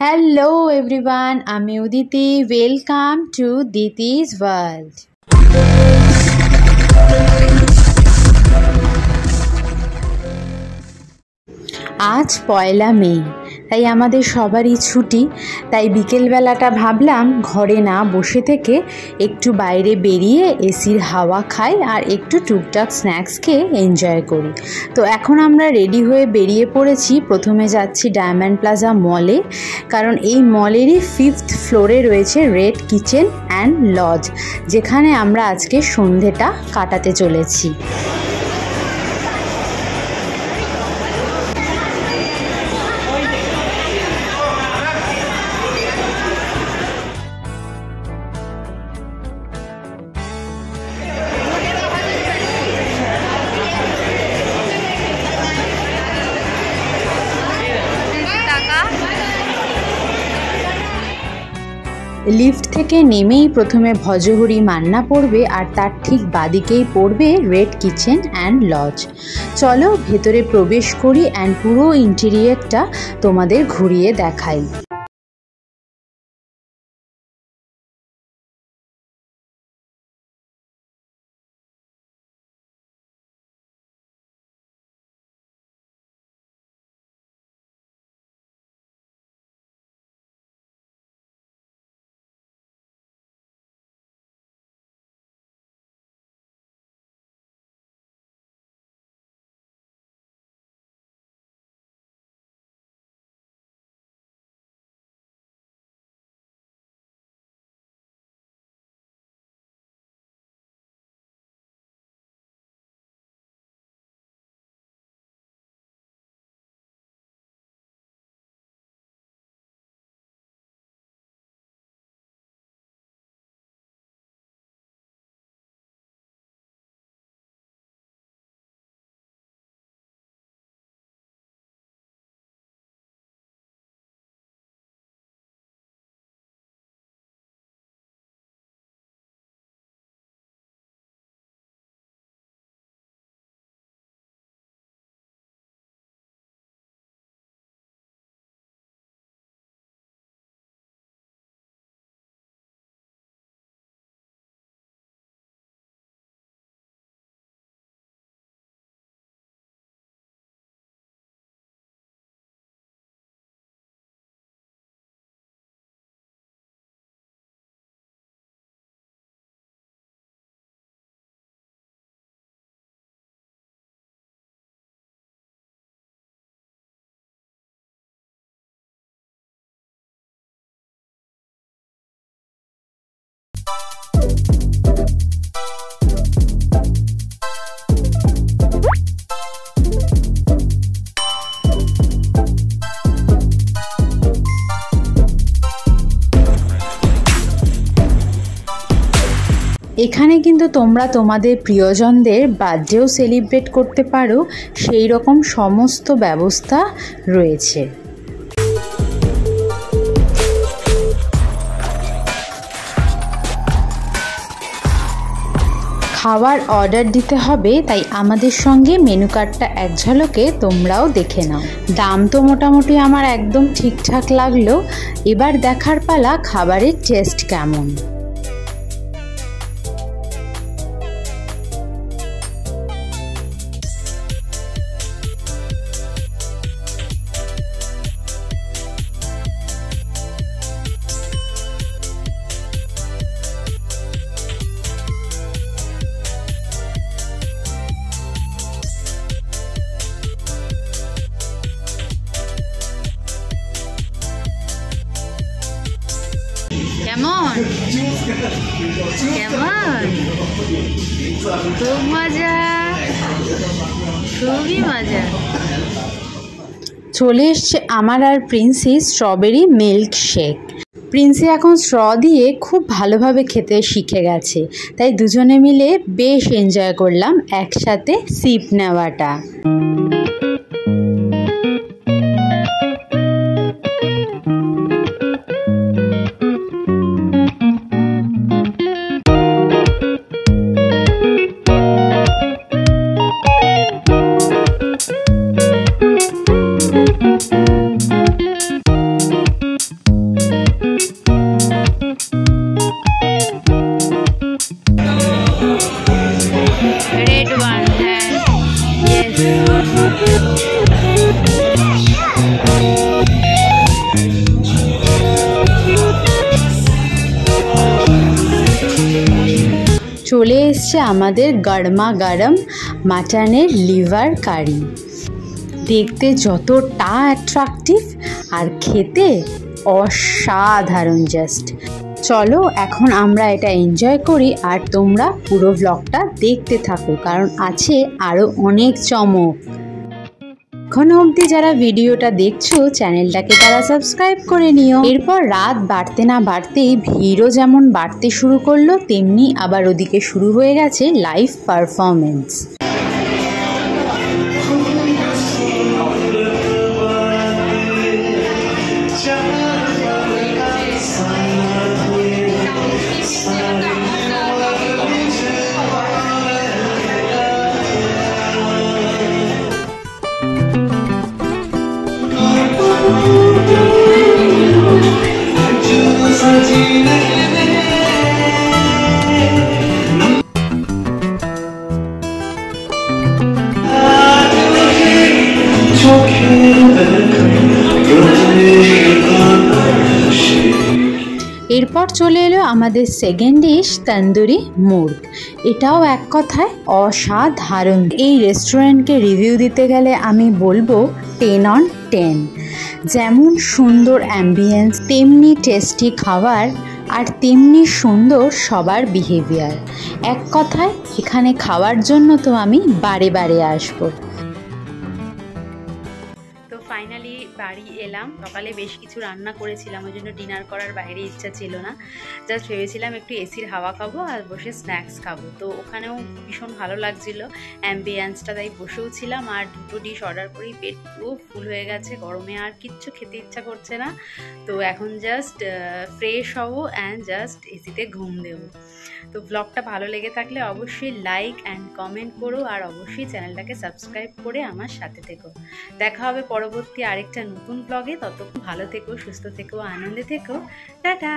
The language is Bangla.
Hello everyone, I'm Uditi. Welcome to Diti's World. আজ পয়লা মে, তাই আমাদের সবারই ছুটি। তাই বিকেলবেলাটা ভাবলাম ঘরে না বসে থেকে একটু বাইরে বেরিয়ে এসির হাওয়া খাই আর একটু টুকটাক স্ন্যাক্স খেয়ে এনজয় করি। তো এখন আমরা রেডি হয়ে বেরিয়ে পড়েছি। প্রথমে যাচ্ছি ডায়মন্ড প্লাজা মলে, কারণ এই মলেরই 5th ফ্লোরে রয়েছে রেড কিচেন অ্যান্ড লজ, যেখানে আমরা আজকে সন্ধেটা কাটাতে চলেছি। লিফট থেকে নেমেই প্রথমে ভজহরি মান্না পড়বে আর তার ঠিক বাদিকেই পড়বে রেড কিচেন অ্যান্ড লজ। চলো ভেতরে প্রবেশ করি অ্যান্ড পুরো ইন্টেরিয়রটা তোমাদের ঘুরিয়ে দেখাই। এখানে কিন্তু তোমরা তোমাদের প্রিয়জনদের বার্থডেও সেলিব্রেট করতে পারো, সেই রকম সমস্ত ব্যবস্থা রয়েছে। খাবার অর্ডার দিতে হবে, তাই আমাদের সঙ্গে মেনু কার্ডটা এক ঝলকে তোমরাও দেখে নাও। দাম তো মোটামুটি আমার একদম ঠিকঠাক লাগলো। এবার দেখার পালা খাবারের টেস্ট কেমন। কেমন কেমন খুব মজা, খুবই মজা। চলে এসছে আমার আর Princy strawberry milkshake. Princy এখন স্ট্র দিয়ে খুব ভালোভাবে খেতে শিখে গেছে, তাই দুজনে মিলে বেশ এনজয় করলাম একসাথে সিপ নেওয়াটা। এসছে আমাদের গরমা গরম মাটনের লিভার কারি। দেখতে যতটা অ্যাট্রাকটিভ আর খেতে অসাধারণ জাস্ট। চলো এখন আমরা এটা এনজয় করি আর তোমরা পুরো ব্লগটা দেখতে থাকো, কারণ আছে আরও অনেক চমক। এখনো অবধি যারা ভিডিওটা দেখছো চ্যানেলটাকে তারা সাবস্ক্রাইব করে নিও। এরপর রাত বাড়তে না বাড়তেই ভিড়ও যেমন বাড়তে শুরু করলো, তেমনি আবার ওদিকে শুরু হয়ে গেছে লাইভ পারফরমেন্স। এরপর চলে এলো আমাদের সেকেন্ড ডিশ তন্দুরি মুর্গ। এটাও এক কথায় অসাধারণ। এই রেস্টুরেন্টকে রিভিউ দিতে গেলে আমি বলবো 10 on 10। যেমন সুন্দর অ্যাম্বিয়েন্স, তেমনি টেস্টি খাবার আর তেমনি সুন্দর সবার বিহেভিয়ার। এক কথায় এখানে খাওয়ার জন্য তো আমি বারে বারে আসবো। তো ফাইনালি বাড়ি এলাম। সকালে বেশ কিছু রান্না করেছিলাম, ওই জন্য ডিনার করার বাইরে ইচ্ছা ছিল না। জাস্ট ভেবেছিলাম একটু এসির হাওয়া খাবো আর বসে স্ন্যাক্স খাবো। তো ওখানেও ভীষণ ভালো লাগছিল অ্যাম্বিয়েন্সটা, তাই বসেও ছিলাম। আর দুটো ডিশ অর্ডার করেই পেট পুরো ফুল হয়ে গেছে। গরমে আর কিচ্ছু খেতে ইচ্ছা করছে না। তো এখন জাস্ট ফ্রেশ হবো অ্যান্ড জাস্ট এসিতে ঘুম দেবো। তো ব্লগটা ভালো লেগে থাকলে অবশ্যই লাইক অ্যান্ড কমেন্ট করো, আর অবশ্যই চ্যানেলটাকে সাবস্ক্রাইব করে আমার সাথে থেকো। দেখা হবে পরবর্তী আরেকটা নতুন ব্লগে। ততক্ষণ ভালো থেকো, সুস্থ থেকো, আনন্দে থেকো। টাটা।